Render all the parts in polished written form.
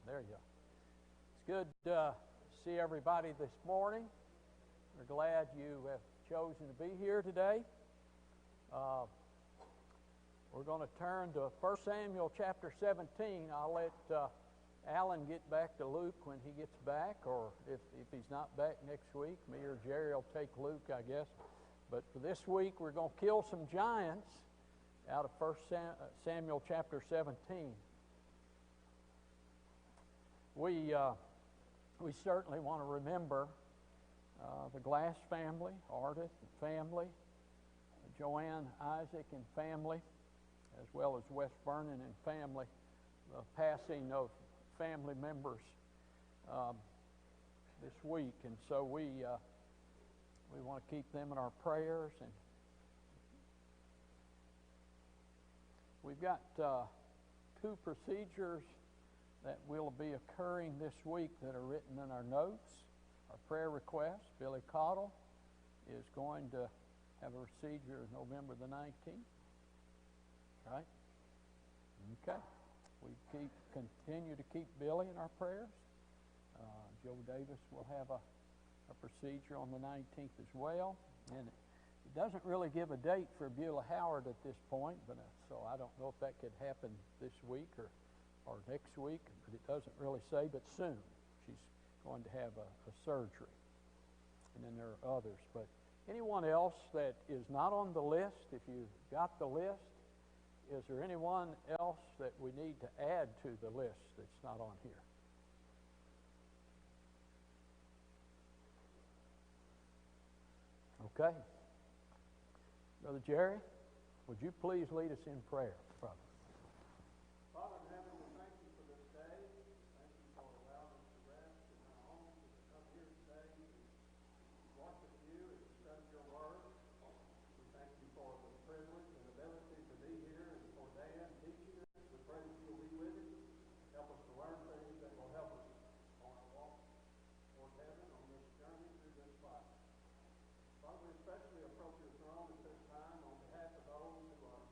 There you go. It's good to see everybody this morning. We're glad you have chosen to be here today. We're going to turn to 1 Samuel chapter 17. I'll let Alan get back to Luke when he gets back, or if he's not back next week, me or Jerry will take Luke, I guess. But for this week, we're going to kill some giants out of 1 Samuel chapter 17. We certainly want to remember the Glass family, Ardith family, Joanne, Isaac and family, as well as West Vernon and family, the passing of family members this week. And so we want to keep them in our prayers. And we've got two procedures that will be occurring this week that are written in our notes. Our prayer request, Billy Cottle is going to have a procedure November the 19th. Right? Okay. We continue to keep Billy in our prayers. Joe Davis will have a procedure on the 19th as well. And it doesn't really give a date for Beulah Howard at this point, but so I don't know if that could happen this week or next week, but it doesn't really say, but soon she's going to have a surgery. And then there are others. But anyone else that is not on the list, if you got the list, is there anyone else that we need to add to the list that's not on here? Okay. Brother Jerry, would you please lead us in prayer, brother? Father in heaven, we thank you for this day. Thank you for allowing us to rest in our homes and to come here today to worship you and to study your word. We thank you for the privilege and ability to be here and for Dan teaching us. We pray that you'll be with him. Help us to learn things that will help us on our walk toward heaven on this journey through this life. Father, we especially approach your throne at this time on behalf of those who are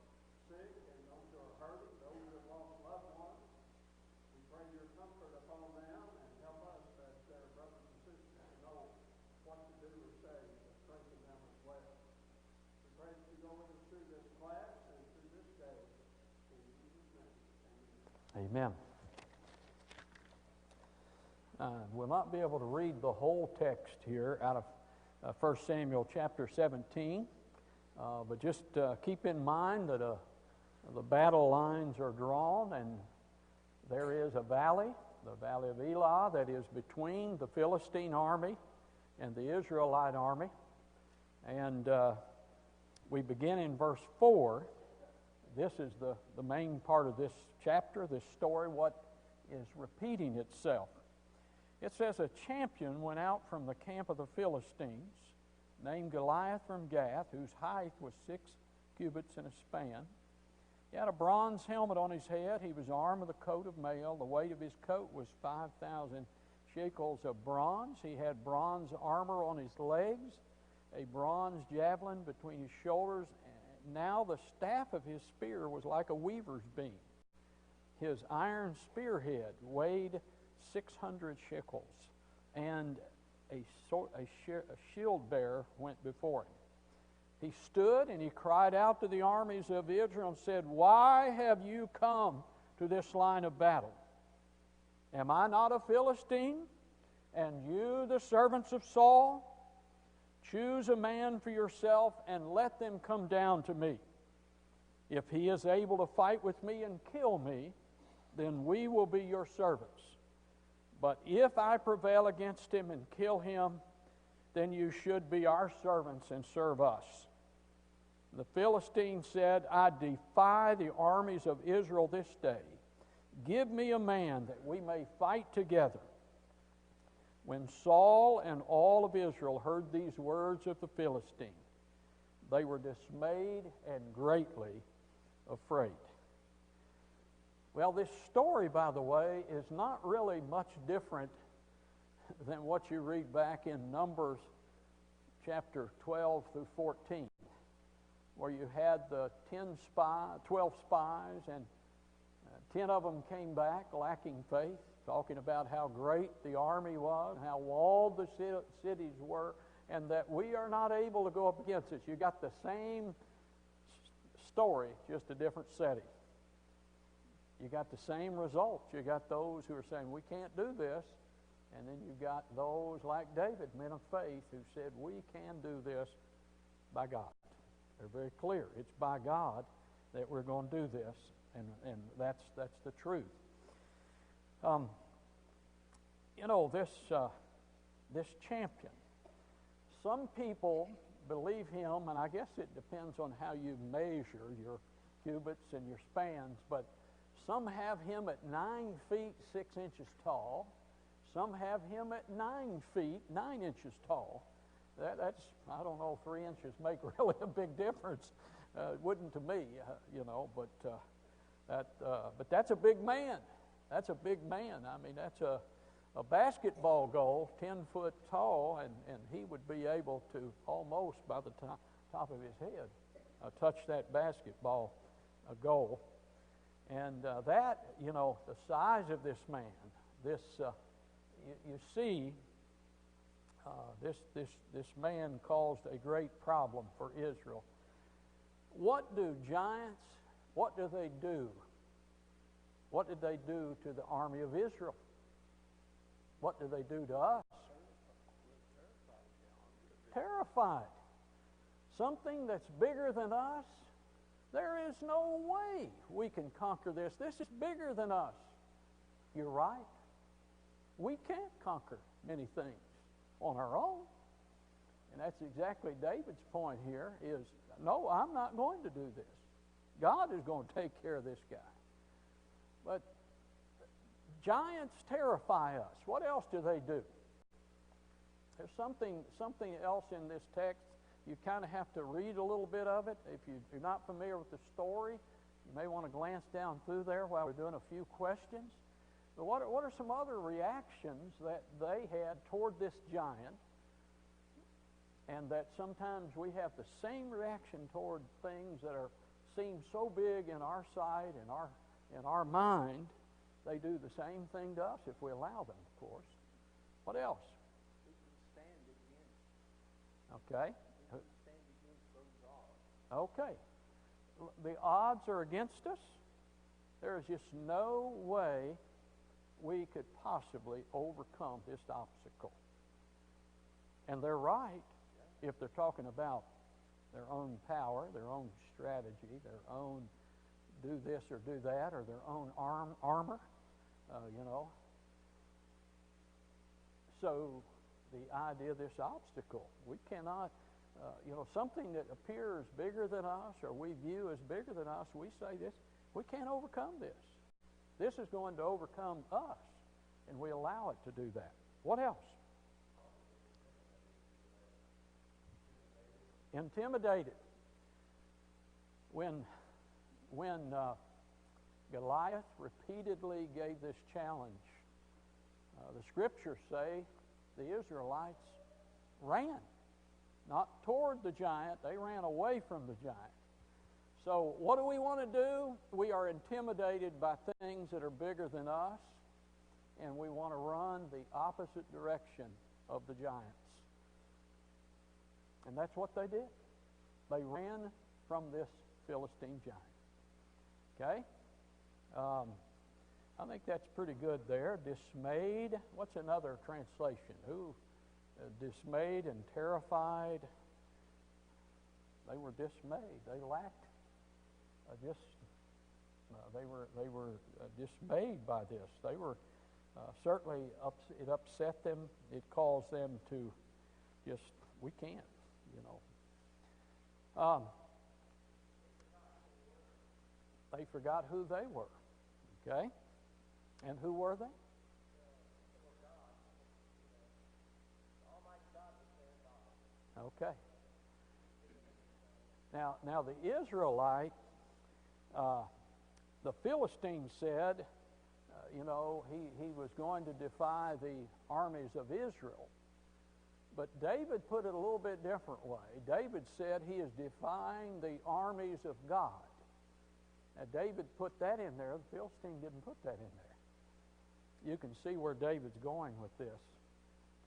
sick and those who are hurting, those who have lost loved ones. We pray your comfort upon them and help us as their brothers and sisters to know what to do or say to strengthen them as well. We pray that you go with us through this class and through this day. In Jesus' name, amen. Amen. We'll not be able to read the whole text here out of 1 Samuel chapter 17, but just keep in mind that the battle lines are drawn, and there is a valley, the valley of Elah, that is between the Philistine army and the Israelite army. And we begin in verse 4. This is the main part of this chapter, this story, what is repeating itself. It says, a champion went out from the camp of the Philistines, named Goliath from Gath, whose height was 6 cubits and a span. He had a bronze helmet on his head. He was armed with a coat of mail. The weight of his coat was 5,000 shekels of bronze. He had bronze armor on his legs, a bronze javelin between his shoulders. Now the staff of his spear was like a weaver's beam. His iron spearhead weighed 600 shekels, and a shield bearer went before him. He stood and he cried out to the armies of Israel and said, "Why have you come to this line of battle? Am I not a Philistine, and you the servants of Saul? Choose a man for yourself and let them come down to me. If he is able to fight with me and kill me, then we will be your servants. But if I prevail against him and kill him, then you should be our servants and serve us." The Philistine said, "I defy the armies of Israel this day. Give me a man that we may fight together." When Saul and all of Israel heard these words of the Philistine, they were dismayed and greatly afraid. Well, this story, by the way, is not really much different than what you read back in Numbers chapter 12 through 14, where you had the 12 spies and 10 of them came back lacking faith, talking about how great the army was, how walled the cities were, and that we are not able to go up against it. You got the same story, just a different setting. You got the same results. You got those who are saying, we can't do this. And then you've got those like David, men of faith, who said, we can do this by God. They're very clear. It's by God that we're going to do this, and that's the truth. This champion, some people believe him, and I guess it depends on how you measure your cubits and your spans, but some have him at 9 feet 6 inches tall. Some have him at 9 feet 9 inches tall. That's, I don't know, 3 inches make really a big difference. It wouldn't to me, but that's a big man. That's a big man. I mean, that's a basketball goal, 10 foot tall, and he would be able to almost, by the top of his head, touch that basketball goal. And the size of this man, you see, this man caused a great problem for Israel. What do giants, what do they do? What did they do to the army of Israel? What do they do to us? Terrified. Something that's bigger than us. There is no way we can conquer this. This is bigger than us. You're right. We can't conquer many things on our own. And that's exactly David's point here is, no, I'm not going to do this. God is going to take care of this guy. But giants terrify us. What else do they do? There's something else in this text. You kind of have to read a little bit of it. If you're not familiar with the story, you may want to glance down through there while we're doing a few questions. But what are some other reactions that they had toward this giant, and that sometimes we have the same reaction toward things that seem so big in our sight, in our mind? They do the same thing to us if we allow them, of course. What else? We can stand against. Okay. We can stand against those odds. Okay. The odds are against us. There is just no way we could possibly overcome this obstacle. And they're right if they're talking about their own power, their own strategy, their own do this or do that, or their own armor, So the idea of this obstacle, we cannot, something that appears bigger than us or we view as bigger than us, we say this, we can't overcome this. This is going to overcome us, and we allow it to do that. What else? Intimidated. When Goliath repeatedly gave this challenge, the scriptures say the Israelites ran, not toward the giant, they ran away from the giant. So what do we want to do? We are intimidated by things that are bigger than us, and we want to run the opposite direction of the giants. And that's what they did. They ran from this Philistine giant. Okay? I think that's pretty good there. Dismayed. What's another translation? Who? Dismayed and terrified. They were dismayed. They lacked. They were dismayed by this. They were certainly it upset them. It caused them to just, we can't, They forgot who they were. Okay? And who were they? Okay. Now the Israelite, the Philistine said, he was going to defy the armies of Israel. But David put it a little bit different way. David said he is defying the armies of God. Now, David put that in there. The Philistine didn't put that in there. You can see where David's going with this,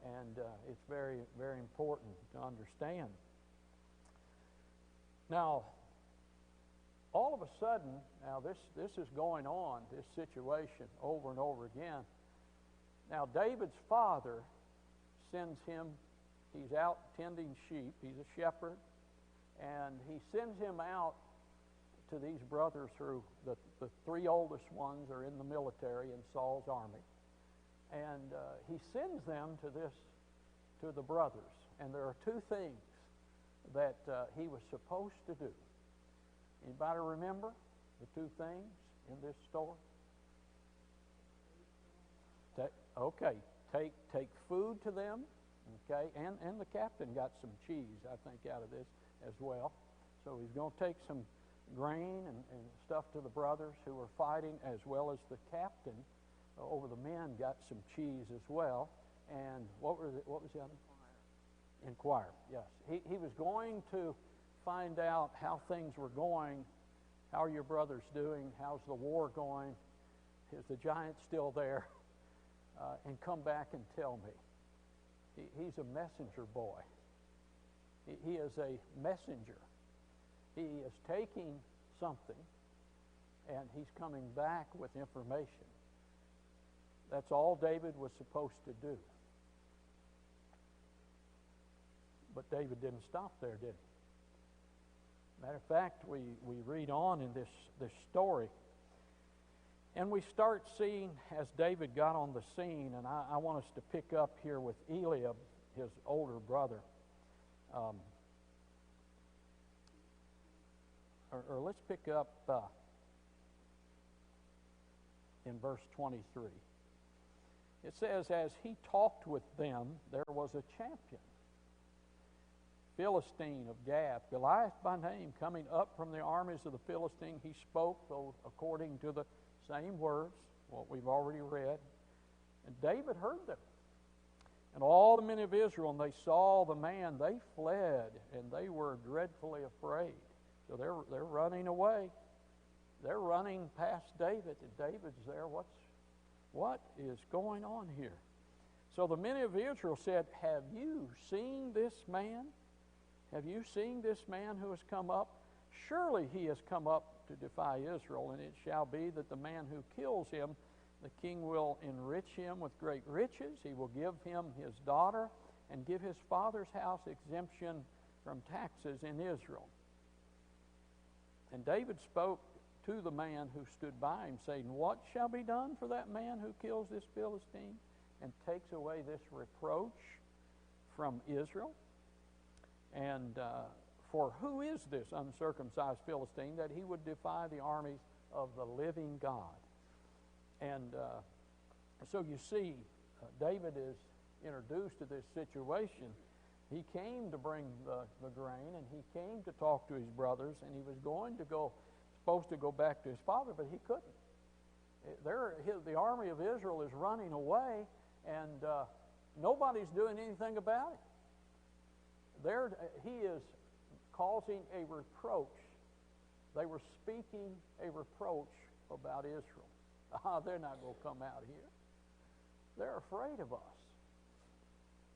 and it's very, very important to understand. Now, all of a sudden, now this is going on, this situation, over and over again. Now, David's father sends him, he's out tending sheep, he's a shepherd, and he sends him out to these brothers who, the three oldest ones are in the military in Saul's army. And he sends them to the brothers. And there are two things that he was supposed to do. Anybody remember the two things in this story? Take food to them, okay, and the captain got some cheese, I think, out of this as well. So he's going to take some grain and stuff to the brothers who were fighting, as well as the captain over the men got some cheese as well. And what was the other? Inquire. Yes, he was going to find out how things were going. How are your brothers doing? How's the war going? Is the giant still there? And come back and tell me. He's a messenger boy. He is a messenger. He is taking something, and he's coming back with information. That's all David was supposed to do. But David didn't stop there, did he? Matter of fact, we read on in this story, and we start seeing as David got on the scene, and I want us to pick up here with Eliab, his older brother. Or let's pick up in verse 23. It says, as he talked with them, there was a champion, Philistine of Gath, Goliath by name, coming up from the armies of the Philistine. He spoke, though according to the same words, what we've already read. And David heard them. And all the men of Israel, and they saw the man, they fled, and they were dreadfully afraid. So they're running away. They're running past David, and David's there. What is going on here? So the men of Israel said, have you seen this man? Have you seen this man who has come up? Surely he has come up to defy Israel, and it shall be that the man who kills him, the king will enrich him with great riches. He will give him his daughter and give his father's house exemption from taxes in Israel. And David spoke to the man who stood by him, saying, what shall be done for that man who kills this Philistine and takes away this reproach from Israel? And for who is this uncircumcised Philistine that he would defy the armies of the living God? And so you see, David is introduced to this situation. He came to bring the grain, and he came to talk to his brothers, and he was supposed to go back to his father, but he couldn't. The army of Israel is running away, and nobody's doing anything about it. He is causing a reproach. They were speaking a reproach about Israel. They're not going to come out here. They're afraid of us.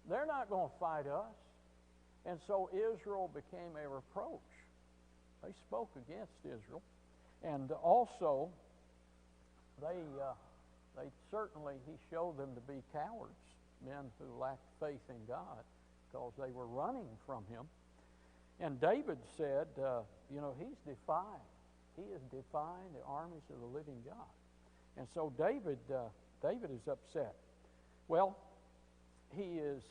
They're not going to fight us. And so Israel became a reproach. They spoke against Israel. And also, he showed them to be cowards, men who lacked faith in God, because they were running from him. And David said, he's defying. He is defying the armies of the living God. And so David is upset. Well, he is,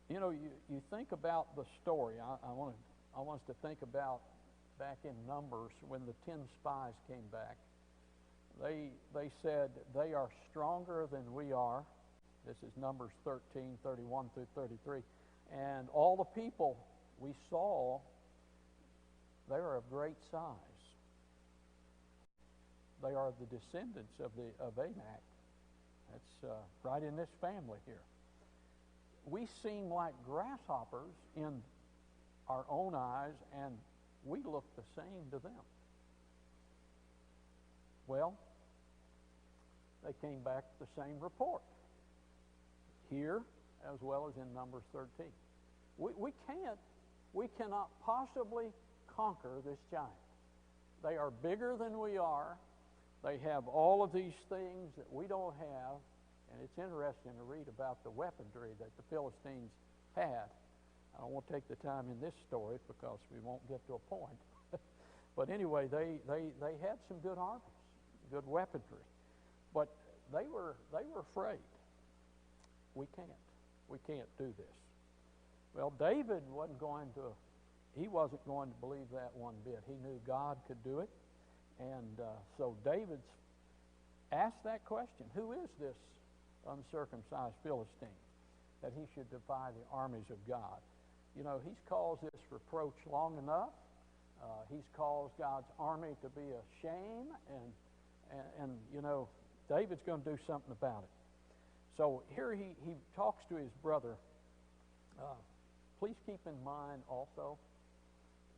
you think about the story. I want us to think about back in Numbers when the 10 spies came back. They said, they are stronger than we are. This is Numbers 13, 31 through 33. And all the people we saw, they are of great size. They are the descendants of Anak. That's right in this family here. We seem like grasshoppers in our own eyes, and we look the same to them. Well, they came back with the same report here as well as in Numbers 13. We cannot possibly conquer this giant. They are bigger than we are. They have all of these things that we don't have, and it's interesting to read about the weaponry that the Philistines had. I don't want to take the time in this story because we won't get to a point. But anyway, they had some good armies, good weaponry. But they were afraid. We can't do this. Well, David wasn't going to believe that one bit. He knew God could do it. And so David asked that question, who is this uncircumcised Philistine that he should defy the armies of God? You know, he's caused this reproach long enough. He's caused God's army to be a shame, and you know, David's going to do something about it. So here he talks to his brother. Please keep in mind also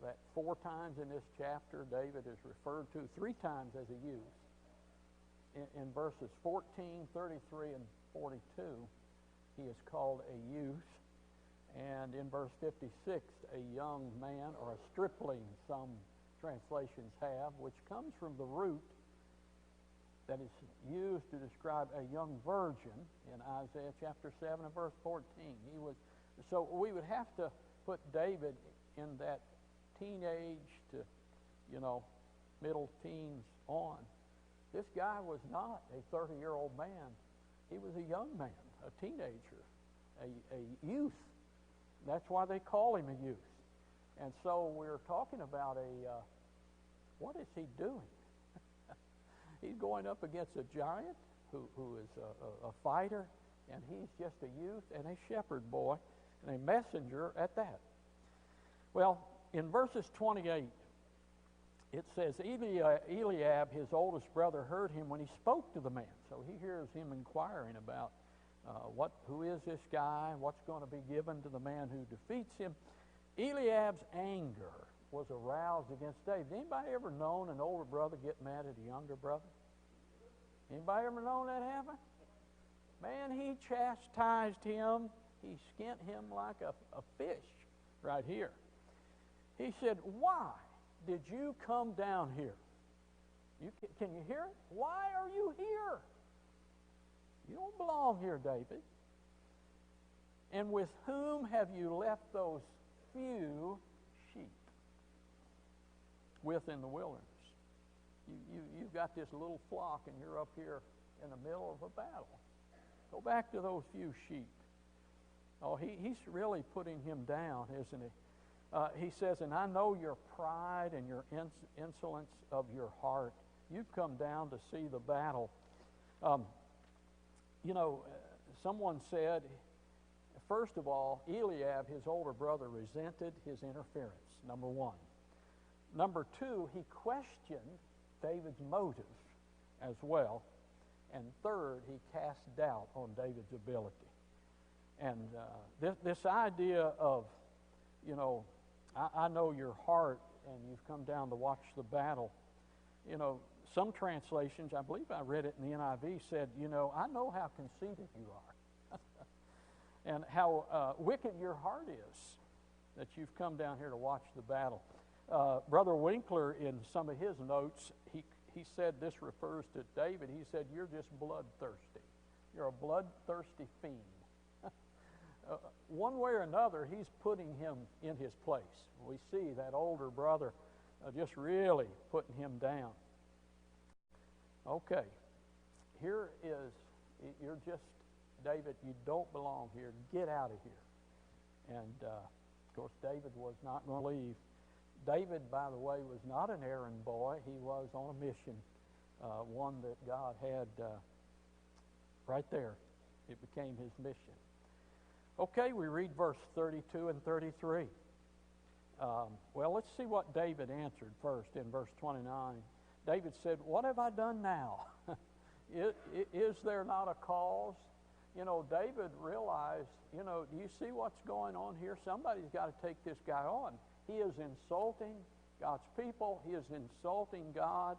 that 4 times in this chapter David is referred to 3 times as a youth. In verses 14, 33, and 42, he is called a youth. And in verse 56, a young man, or a stripling, some translations have, which comes from the root that is used to describe a young virgin in Isaiah chapter 7 and verse 14. So we would have to put David in that teenage to, you know, middle teens on. This guy was not a 30-year-old man. He was a young man, a teenager, a youth. That's why they call him a youth. And so we're talking about what is he doing? He's going up against a giant who is a fighter, and he's just a youth and a shepherd boy and a messenger at that. Well, in verses 28, it says, Eliab, his oldest brother, heard him when he spoke to the man. So he hears him inquiring about who is this guy, what's going to be given to the man who defeats him. Eliab's anger was aroused against David. Anybody ever known an older brother get mad at a younger brother? Anybody ever known that happen? Man, he chastised him. He skint him like a fish right here. He said, why did you come down here? Can you hear it? Why are you here? You don't belong here, David. And with whom have you left those few sheep within the wilderness? You've got this little flock, and you're up here in the middle of a battle. Go back to those few sheep. Oh, he's really putting him down, isn't he? He says, and I know your pride and your insolence of your heart. You've come down to see the battle. You know, someone said, first of all, Eliab, his older brother, resented his interference, number one. Number two, he questioned David's motive as well. And third, he cast doubt on David's ability. And this idea of, you know, I know your heart and you've come down to watch the battle. You know, some translations, I believe I read it in the NIV, said, you know, I know how conceited you are and how wicked your heart is that you've come down here to watch the battle. Brother Winkler, in some of his notes, he said this refers to David. He said, you're just bloodthirsty. You're a bloodthirsty fiend. One way or another, he's putting him in his place. We see that older brother just really putting him down. Okay, here is, you're just, David, you don't belong here. Get out of here. And, of course, David was not going to leave. David, by the way, was not an errand boy. He was on a mission, one that God had right there. It became his mission. Okay, we read verse 32 and 33. Well, let's see what David answered first in verse 29. David said, what have I done now? Is there not a cause? You know, David realized, you know, do you see what's going on here? Somebody's got to take this guy on. He is insulting God's people. He is insulting God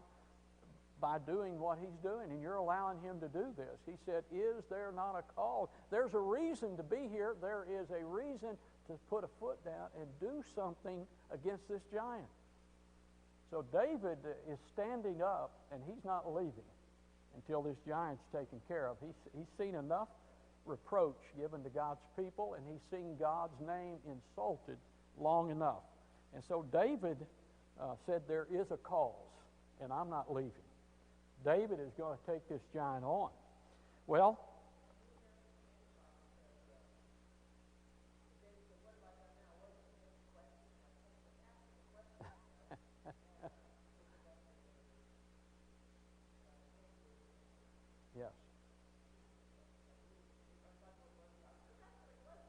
by doing what he's doing, and you're allowing him to do this. He said, is there not a cause? There's a reason to be here. There is a reason to put a foot down and do something against this giant. So David is standing up, and he's not leaving until this giant's taken care of. He's seen enough reproach given to God's people, and he's seen God's name insulted long enough. And so David said, there is a cause, and I'm not leaving. David is going to take this giant on. Well, yes.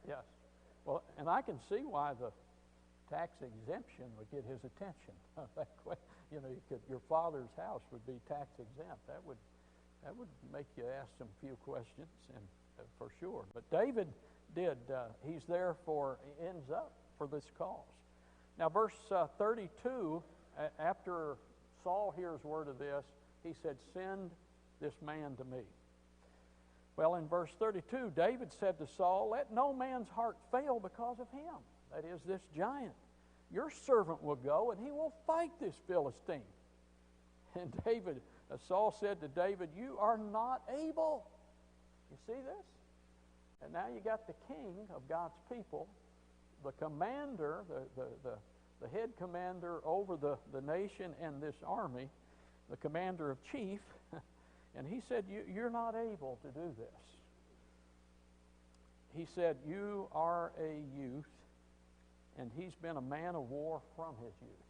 Yes. Well, and I can see why the tax exemption would get his attention. Your father's house would be tax exempt. That would make you ask some few questions, and for sure. But David did. He's there ends up for this cause. Now, verse 32. After Saul hears word of this, he said, "Send this man to me." Well, in verse 32, David said to Saul, "Let no man's heart fail because of him," that is, this giant. "Your servant will go, and he will fight this Philistine." And Saul said to David, "You are not able." You see this? And now you got the king of God's people, the commander, the head commander over the nation and this army, the commander of chief, and he said, you're not able to do this. He said, you are a youth, and he's been a man of war from his youth.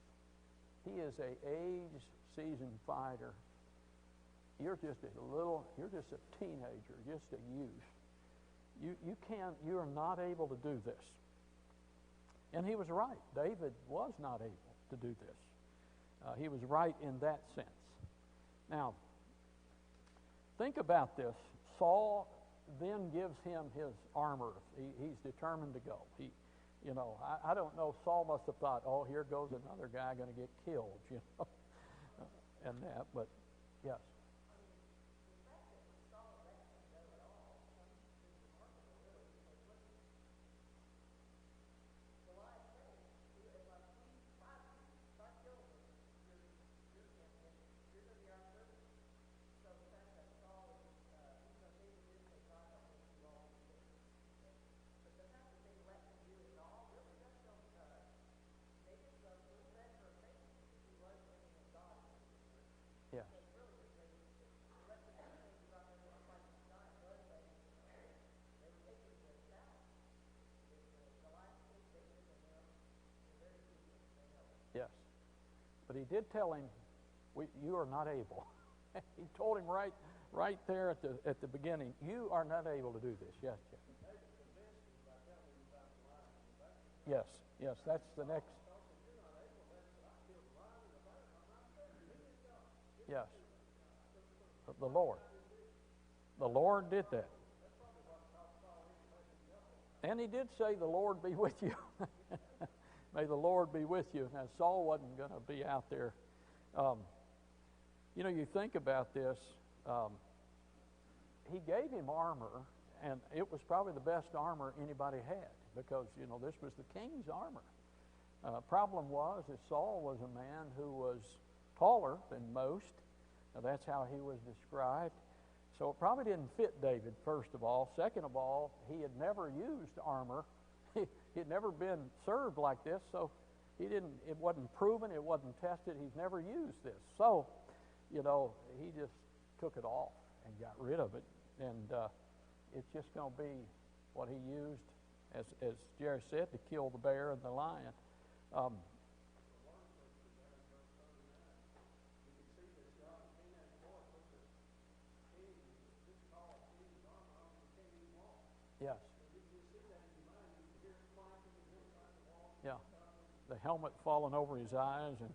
He is a age-seasoned fighter. You're just a teenager, just a youth. You are not able to do this. And he was right. David was not able to do this. He was right in that sense. Now, think about this. Saul then gives him his armor. He's determined to go. I don't know. Saul must have thought, "Oh, here goes another guy going to get killed," and that. But yes. Yes. Yes. But he did tell him, "You are not able." He told him right there at the beginning, "You are not able to do this." Yes, Jeff. Yes, that's the next. Yes. The Lord did that. And he did say, "The Lord be with you." May the Lord be with you. Now, Saul wasn't going to be out there. You think about this. He gave him armor, and it was probably the best armor anybody had because, this was the king's armor. Problem was that Saul was a man who was taller than most. Now, that's how he was described. So it probably didn't fit David, first of all. Second of all, he had never used armor. He had never been served like this, so it wasn't proven, it wasn't tested. He's never used this. So, he just took it off and got rid of it. And it's just going to be what he used, as Jerry said, to kill the bear and the lion. Yes. Yeah. The helmet falling over his eyes, and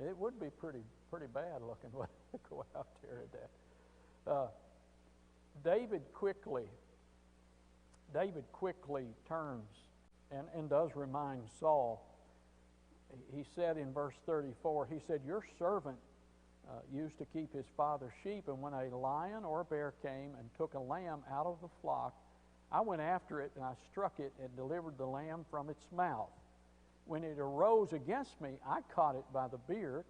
it would be pretty bad looking to go out there at that. David quickly turns and does remind Saul. He said in verse 34, he said, "Your servant used to keep his father's sheep, and when a lion or a bear came and took a lamb out of the flock, I went after it and I struck it and delivered the lamb from its mouth. When it arose against me, I caught it by the beard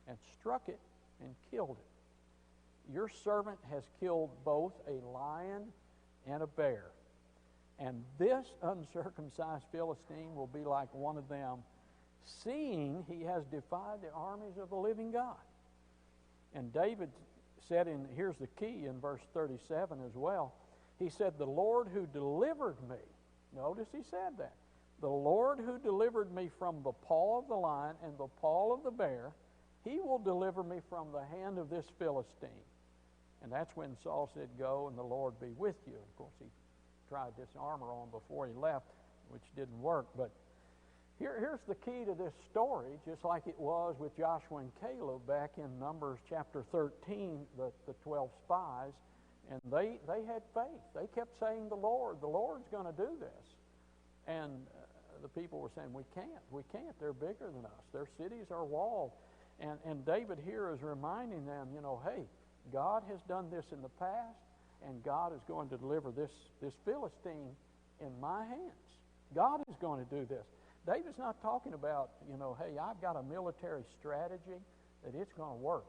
and struck it and killed it. Your servant has killed both a lion and a bear. And this uncircumcised Philistine will be like one of them, seeing he has defied the armies of the living God." And David said, here's the key in verse 37 as well. He said, "The Lord who delivered me," notice he said that, "the Lord who delivered me from the paw of the lion and the paw of the bear, he will deliver me from the hand of this Philistine." And that's when Saul said, "Go, and the Lord be with you." Of course, he tried this armor on before he left, which didn't work. But here's the key to this story, just like it was with Joshua and Caleb back in Numbers chapter 13, the 12 spies. And they had faith. They kept saying, the Lord's going to do this. And the people were saying, we can't. They're bigger than us. Their cities are walled. And David here is reminding them, hey, God has done this in the past, and God is going to deliver this Philistine in my hands. God is going to do this. David's not talking about, hey, I've got a military strategy that it's going to work.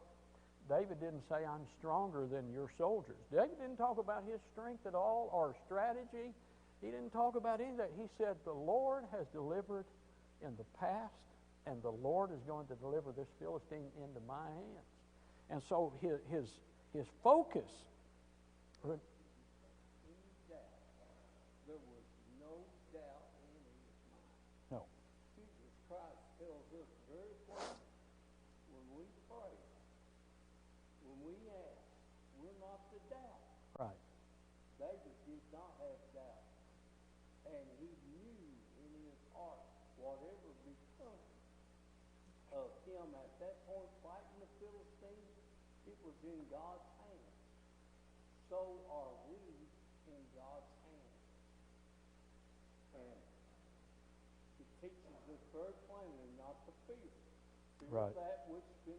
David didn't say, I'm stronger than your soldiers. David didn't talk about his strength at all or strategy. He didn't talk about any of that. He said, the Lord has delivered in the past, and the Lord is going to deliver this Philistine into my hands. And so his focus. There was no doubt in his mind. No. Jesus Christ tells us very plainly, when we pray, when we ask, we're not to doubt. Right. David did not have doubt. And he knew in his heart, whatever become of him at that point fighting the Philistine, it was in God's hands. So are we in God's hands. And it teaches us very plainly not to fear. Fear Right. that which can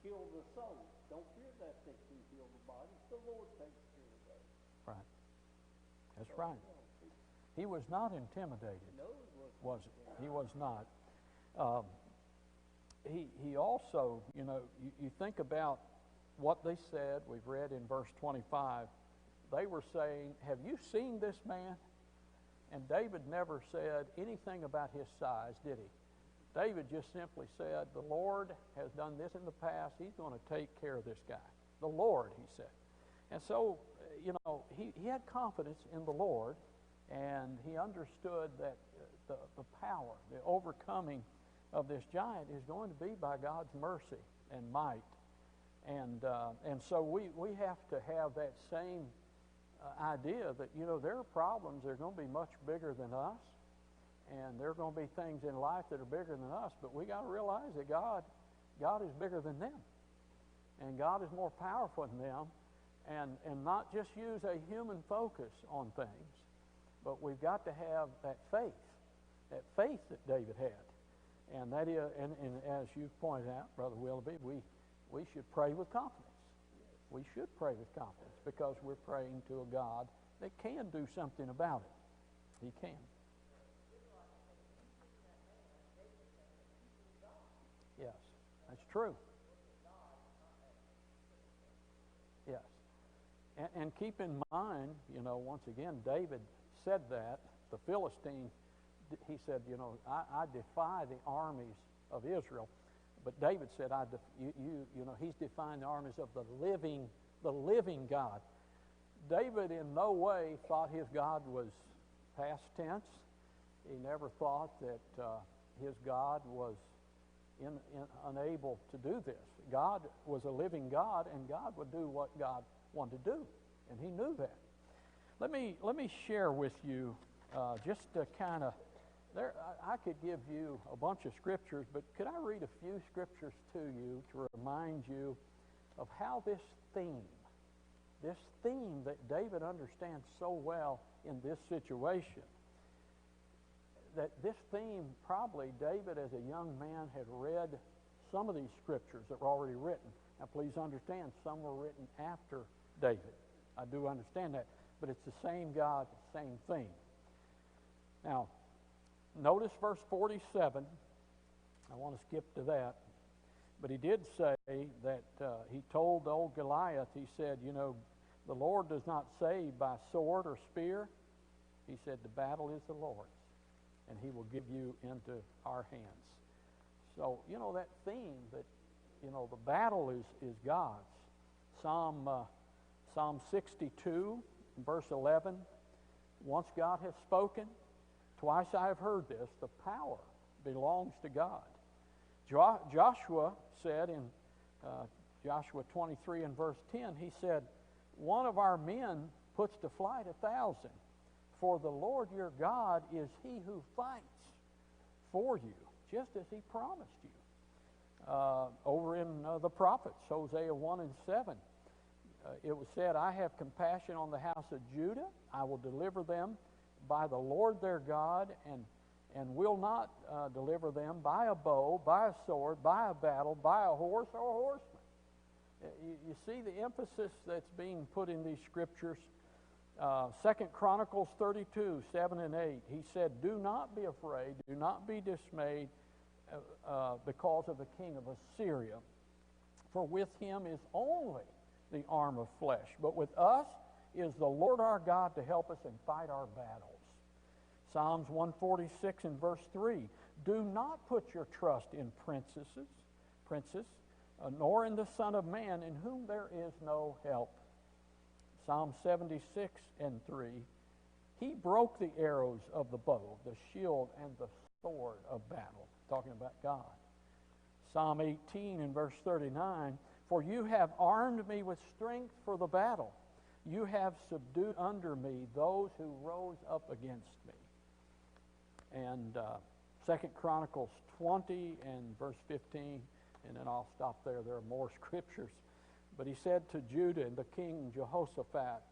kill the soul. Don't fear that can kill the body. The Lord takes care of that. Right. That's right. He was not intimidated. No, it wasn't. Was it? He was not. He also, you think about what they said. We've read in verse 25. They were saying, have you seen this man? And David never said anything about his size, did he? David just simply said, the Lord has done this in the past. He's going to take care of this guy. The Lord, he said. And so, he had confidence in the Lord, and he understood that the power, the overcoming of this giant is going to be by God's mercy and might. And so we have to have that same idea that, there are problems that are going to be much bigger than us, and there are going to be things in life that are bigger than us, but we got to realize that God is bigger than them, and God is more powerful than them, and not just use a human focus on things, but we've got to have that faith that David had. And that is, and as you pointed out, Brother Willoughby, we should pray with confidence. We should pray with confidence because we're praying to a God that can do something about it. He can. Yes, that's true. Yes. And keep in mind, once again, David said that. The Philistine, he said, I defy the armies of Israel. But David said, he's defying the armies of the living God. David in no way thought his God was past tense. He never thought that his God was unable to do this. God was a living God, and God would do what God wanted to do, and he knew that. Let me share with you just to kind of. I could give you a bunch of scriptures, but could I read a few scriptures to you to remind you of how this theme that David understands so well in this situation, that this theme, probably David as a young man had read some of these scriptures that were already written. Now please understand, some were written after David. I do understand that, but it's the same God, same thing. Now, notice verse 47. I want to skip to that. But he did say that he told old Goliath, he said, you know, the Lord does not save by sword or spear. He said, the battle is the Lord's, and he will give you into our hands. So, you know, that theme that, you know, the battle is God's. Psalm 62, verse 11, once God has spoken, twice I have heard this, the power belongs to God. Joshua said in Joshua 23 and verse 10, he said, one of our men puts to flight 1,000, for the Lord your God is he who fights for you, just as he promised you. Over in the prophets, Hosea 1 and 7, it was said, I have compassion on the house of Judah. I will deliver them by the Lord their God, and will not deliver them by a bow, by a sword, by a battle, by a horse or a horseman. You see the emphasis that's being put in these scriptures. 2 Chronicles 32, 7 and 8, he said, do not be afraid, do not be dismayed because of the king of Assyria, for with him is only the arm of flesh, but with us is the Lord our God to help us and fight our battles. Psalms 146 and verse 3, do not put your trust in princes, nor in the Son of Man, in whom there is no help. Psalm 76 and 3, he broke the arrows of the bow, the shield, and the sword of battle, talking about God. Psalm 18 and verse 39, for you have armed me with strength for the battle. You have subdued under me those who rose up against me. And 2 Chronicles 20 and verse 15, and then I'll stop there. There are more scriptures. But he said to Judah and the king Jehoshaphat,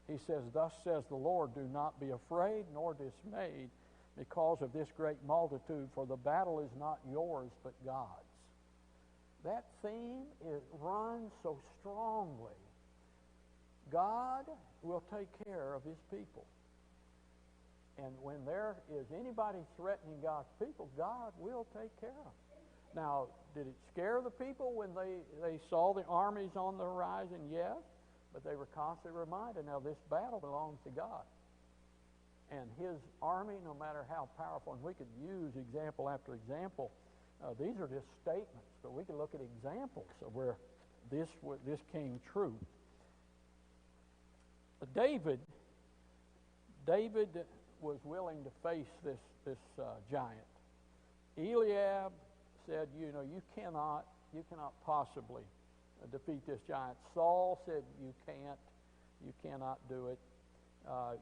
he says, thus says the Lord, do not be afraid nor dismayed because of this great multitude, for the battle is not yours but God's. That theme runs so strongly. God will take care of his people. And when there is anybody threatening God's people, God will take care of them. Now, did it scare the people when they saw the armies on the horizon? Yes. But they were constantly reminded, now this battle belongs to God. And his army, no matter how powerful, and we could use example after example, these are just statements, but we can look at examples of where this came true. David was willing to face this giant. Eliab said, you know, you cannot possibly defeat this giant. Saul said, you cannot do it.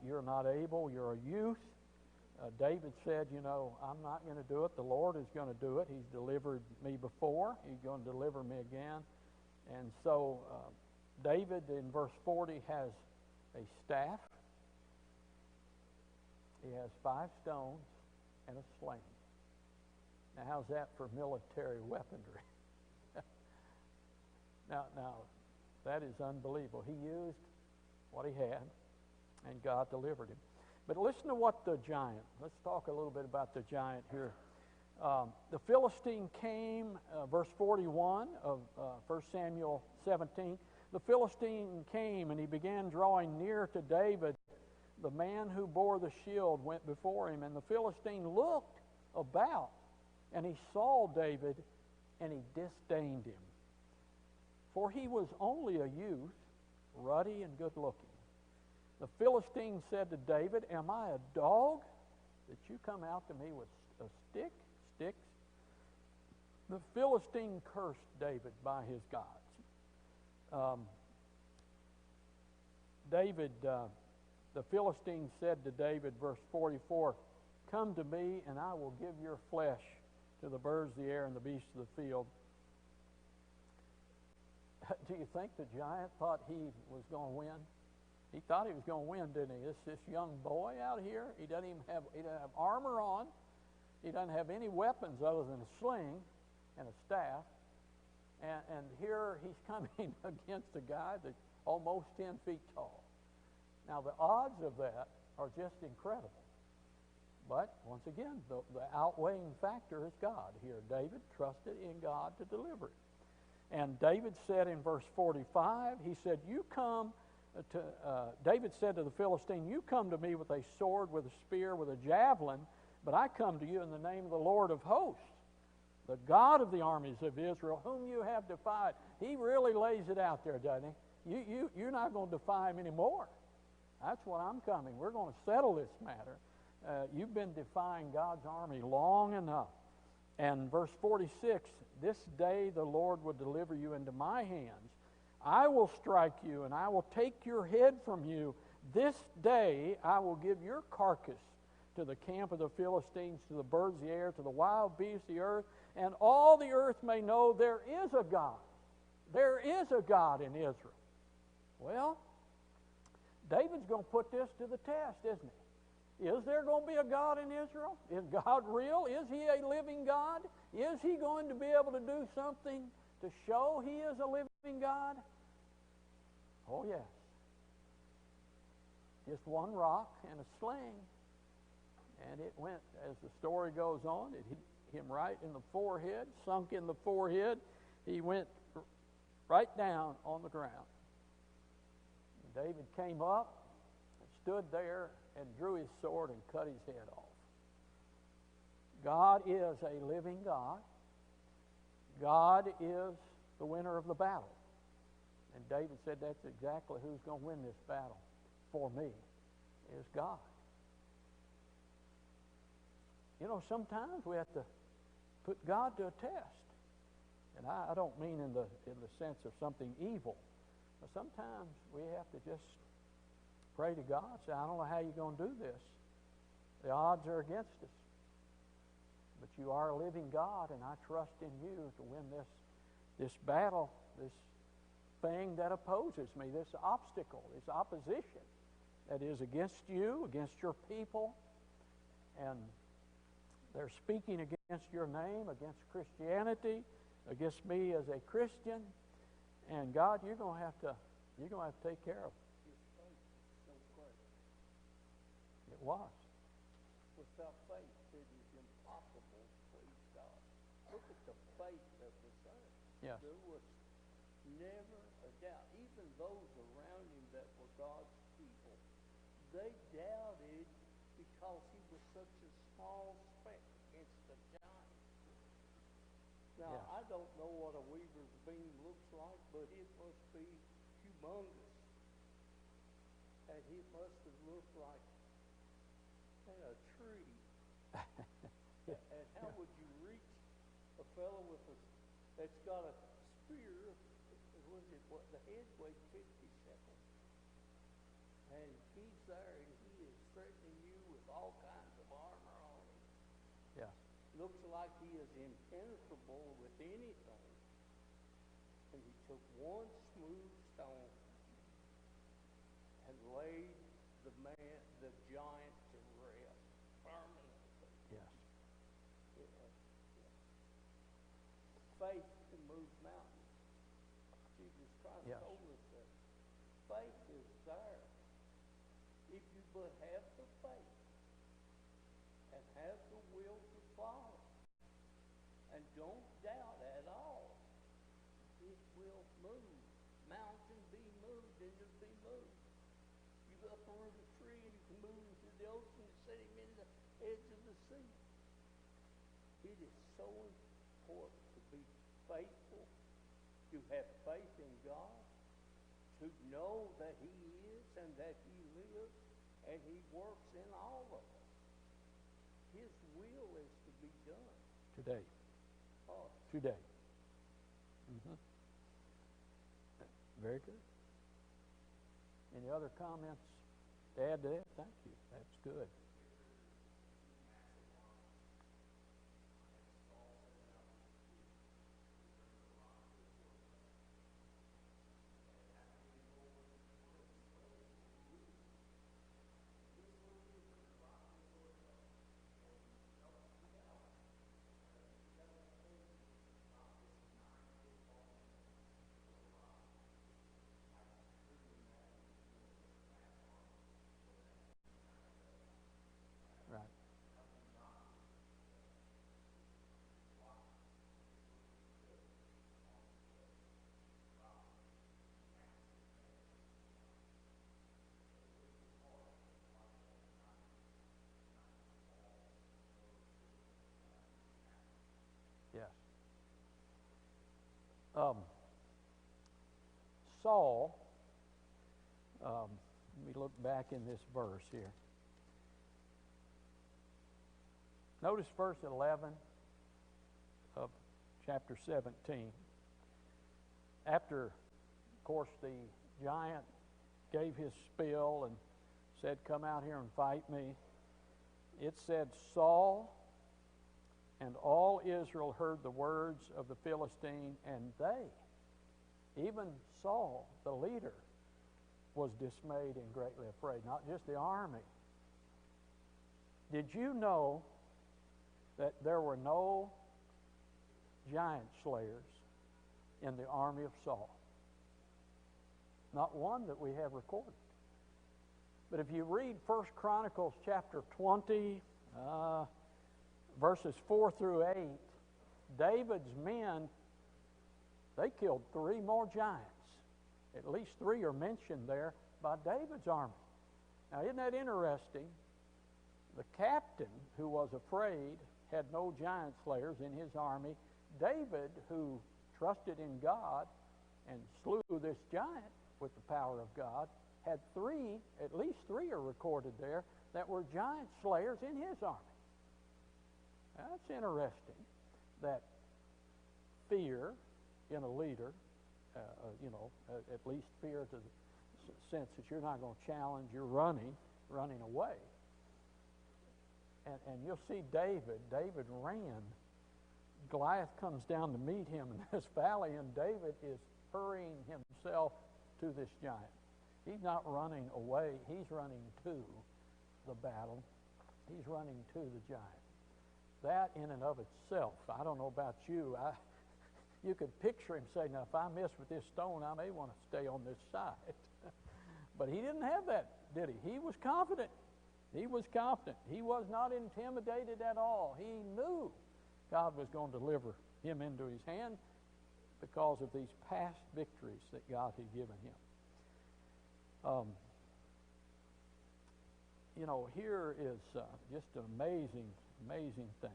You're not able, you're a youth. David said, you know, I'm not going to do it. The Lord is going to do it. He's delivered me before. He's going to deliver me again. And so David in verse 40 has a staff. He has 5 stones and a sling. Now, how's that for military weaponry? Now, that is unbelievable. He used what he had, and God delivered him. But listen to what the giant, let's talk a little bit about the giant here. The Philistine came, verse 41 of 1 Samuel 17. The Philistine came, and he began drawing near to David. The man who bore the shield went before him, and the Philistine looked about, and he saw David, and he disdained him. For he was only a youth, ruddy and good-looking. The Philistine said to David, am I a dog that you come out to me with a sticks? The Philistine cursed David by his gods. The Philistine said to David, verse 44, come to me, and I will give your flesh to the birds of the air and the beasts of the field. Do you think the giant thought he was going to win? He thought he was going to win, didn't he? This young boy out here, he doesn't have armor on. He doesn't have any weapons other than a sling and a staff. And here he's coming against a guy that's almost 10 feet tall. Now, the odds of that are just incredible. But, once again, the outweighing factor is God here. David trusted in God to deliver it. And David said in verse 45, he said, David said to the Philistine, you come to me with a sword, with a spear, with a javelin, but I come to you in the name of the Lord of hosts, the God of the armies of Israel, whom you have defied. He really lays it out there, doesn't he? You're not going to defy him anymore. That's what I'm coming. We're going to settle this matter. You've been defying God's army long enough. And verse 46, this day the Lord will deliver you into my hands. I will strike you, and I will take your head from you. This day I will give your carcass to the camp of the Philistines, to the birds of the air, to the wild beasts of the earth, and all the earth may know there is a God. There is a God in Israel. Well, David's going to put this to the test, isn't he? Is there going to be a God in Israel? Is God real? Is he a living God? Is he going to be able to do something to show he is a living God? Oh, yes. Just one rock and a sling. And it went, as the story goes on, it hit him right in the forehead, sunk in the forehead. He went right down on the ground. And David came up and stood there and drew his sword and cut his head off. God is a living God. God is the winner of the battle. And David said that's exactly who's going to win this battle for me, is God. You know, sometimes we have to put God to a test. And I don't mean in the sense of something evil. But sometimes we have to just pray to God, say, I don't know how you're going to do this. The odds are against us. But you are a living God, and I trust in you to win this battle, this thing that opposes me, this obstacle, this opposition that is against you, against your people. And they're speaking against your name, against Christianity, against me as a Christian. And God, you're going to have to take care of it. It was. Without faith, it is impossible to please God. Look at the faith of the son. Yes. There was never a doubt. Even those around him that were God's people, they doubted because he was such a small speck against the giant. Now, Yes. I don't know what a weaver's beam looks like, but it must be humongous. And it must have looked like a tree. And how would you reach a fellow that's got a spear? What the head weighed 50 shekels, and he's there, and he is threatening you with all kinds of armor on him. Yes. Looks like he is impenetrable with anything. And he took one smooth stone and laid the giant to rest permanently. Yes. Faith can move mountains. Jesus Christ Yes. told us that faith is there. If you but have the faith and have the will to follow and don't doubt at all, it will move. Mountain be moved and it'll be moved. You uproot a tree and you can move him to the ocean and set him in the edge of the sea. It is so important to be faithful, to have faith in God, to know that he is and that he lives and he works in all of us. His will is to be done. Today. Oh, Today. Mm-hmm. Very good. Any other comments to add to that? Thank you. That's good. Saul, let me look back in this verse here. Notice verse 11 of chapter 17. After, of course, the giant gave his spiel and said, "Come out here and fight me," it said, "Saul and all Israel heard the words of the Philistine, and they," even Saul, the leader, "was dismayed and greatly afraid." Not just the army. Did you know that there were no giant slayers in the army of Saul? Not one that we have recorded. But if you read 1 Chronicles chapter 20, verses 4 through 8, David's men, they killed 3 more giants. At least 3 are mentioned there by David's army. Now, isn't that interesting? The captain, who was afraid, had no giant slayers in his army. David, who trusted in God and slew this giant with the power of God, had 3, at least 3 are recorded there, that were giant slayers in his army. Now, that's interesting, that fear in a leader, at least fear to the sense that you're not going to challenge, you're running away. And you'll see David ran. Goliath comes down to meet him in this valley, and David is hurrying himself to this giant. He's not running away, he's running to the battle. He's running to the giant. That in and of itself, I don't know about you, you could picture him saying, "Now if I miss with this stone, I may want to stay on this side." But he didn't have that, did he? He was confident. He was confident. He was not intimidated at all. He knew God was going to deliver him into his hand because of these past victories that God had given him. Here is just an amazing, amazing thing.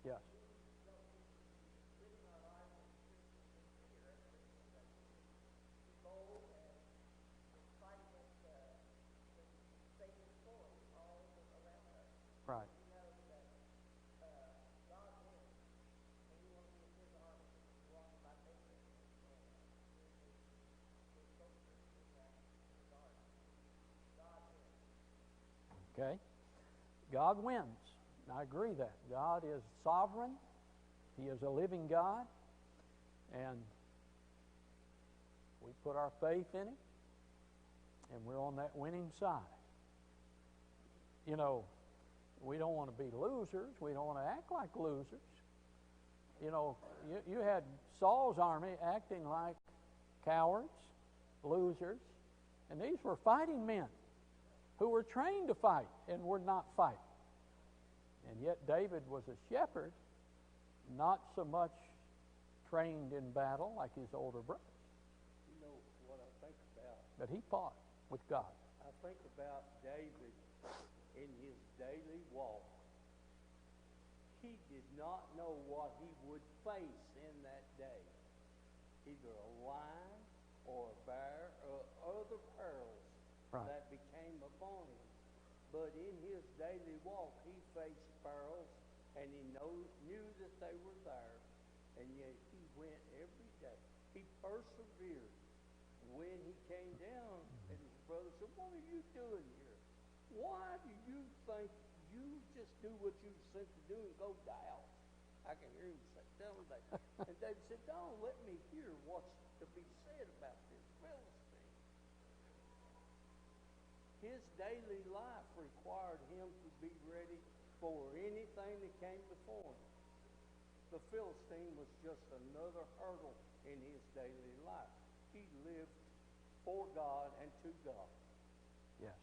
Yes. Right. Okay. God wins. I agree that. God is sovereign. He is a living God. And we put our faith in Him. And we're on that winning side. We don't want to be losers. We don't want to act like losers. You had Saul's army acting like cowards, losers. And these were fighting men who were trained to fight and would not fight. And yet David was a shepherd, not so much trained in battle like his older brothers. You know what I think about? But he fought with God. I think about David in his daily walk. He did not know what he would face in that day. Either a lion or a bear or other perils that became upon him. But in his daily walk, he faced perils, and he knew that they were there, and yet he went every day. He persevered. When he came down, and his brother said, "What are you doing here? Why do you think you just do what you were sent to do and go down?" I can hear him tell him that. And David said, "Don't let me hear what's to be said about this Philistine." His daily life required him to be ready for anything that came before him. The Philistine was just another hurdle in his daily life. He lived for God and to God. Yes.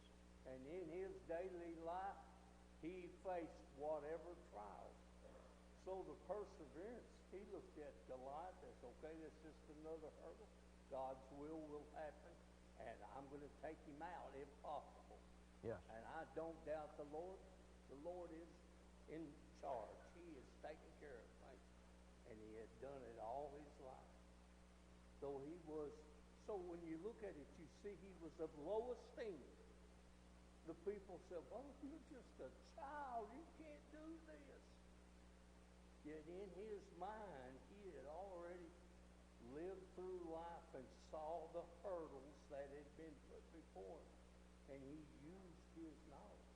And in his daily life, he faced whatever trials. So the perseverance, he looked at Goliath as, okay, that's just another hurdle. God's will happen, and I'm going to take him out if possible. Yes. And I don't doubt the Lord. The Lord is in charge. He is taking care of things. And he had done it all his life. Though he was, so when you look at it, you see he was of low esteem. The people said, well, you're just a child. You can't do this. Yet in his mind, he had already lived through life and saw the hurdles that had been put before him. And he used his knowledge.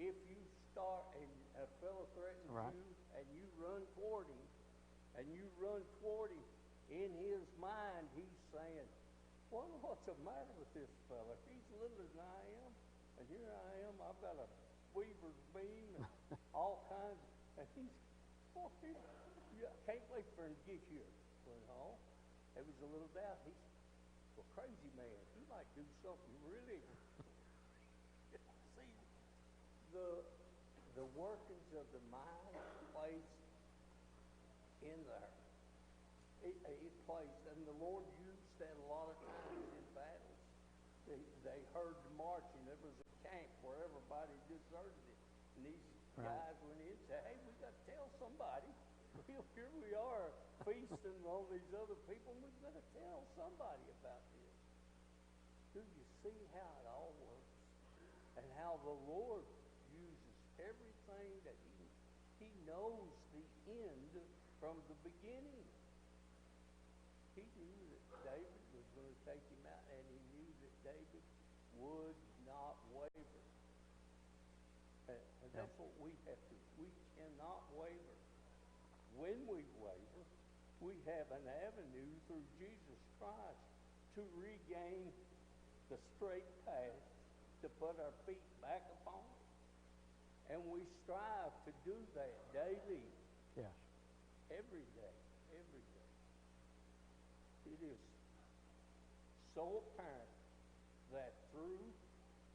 If you start and a fellow threatens Right. you and you run toward him, in his mind he's saying, well, what's the matter with this fella? He's littler than I am, and here I am, I've got a weaver's beam and all kinds, and he's, boy, I can't wait for him to get here. Well, no, there was a little doubt. He's a crazy man. He might do something really. See, the workings of the mind plays in there. It plays, and the Lord used that a lot of times in battles. They heard the marching. There was a camp where everybody deserted it. And these guys went in and said, hey, we got to tell somebody. Here we are feasting on these other people, and we've got to tell somebody about this. Do you see how it all works? And how the Lord uses everything that he knows the end from the beginning. He knew that David was going to take him out, and he knew that David would not waver. And that's what we have to. We cannot waver. When we waver, we have an avenue through Jesus Christ to regain the straight path, to put our feet back upon it. And we strive to do that daily. Yes. Every day. Every day. It is so apparent that through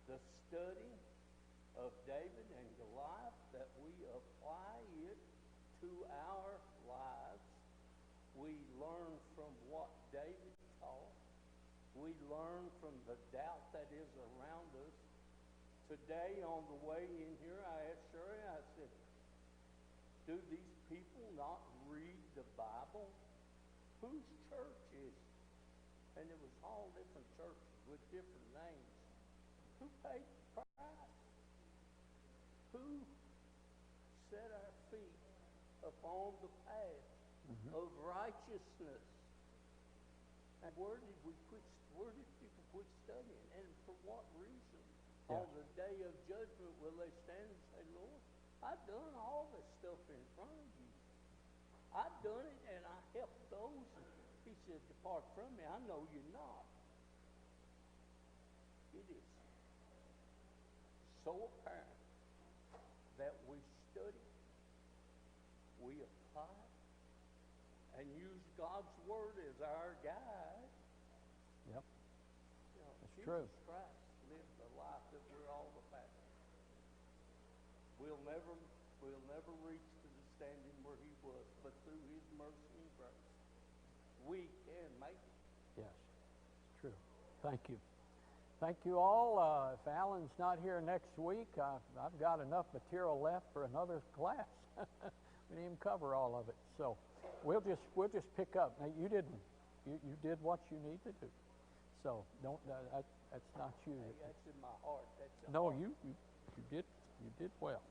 the study of David and Goliath that we apply it to our lives. We learn from what David taught. We learn from the doubt that is around us. Today on the way in here, I asked Sherry, I said, do these people not read the Bible? Whose church is it? And it was all different churches with different names. Who paid the price? Who set our feet upon the path of righteousness? And where did people quit studying? And for what reason? Yes. On the day of judgment will they stand and say, Lord, I've done all this stuff in front of you. I've done it and I helped those. And he said, depart from me, I know you're not. It is so apparent that we study, we apply, and use God's Word as our guide. Yep. You know, That's Jesus true. Christ lived the life that we're all about. We'll never reach to the standing where he was, but through his mercy and grace, we can make it. Yes. It's true. Thank you. Thank you all. If Alan's not here next week, I've got enough material left for another class. We didn't even cover all of it, so we'll just pick up. Now, you did what you need to do, so don't. That's not you. Hey, that's in my heart. That's No, heart. you did well.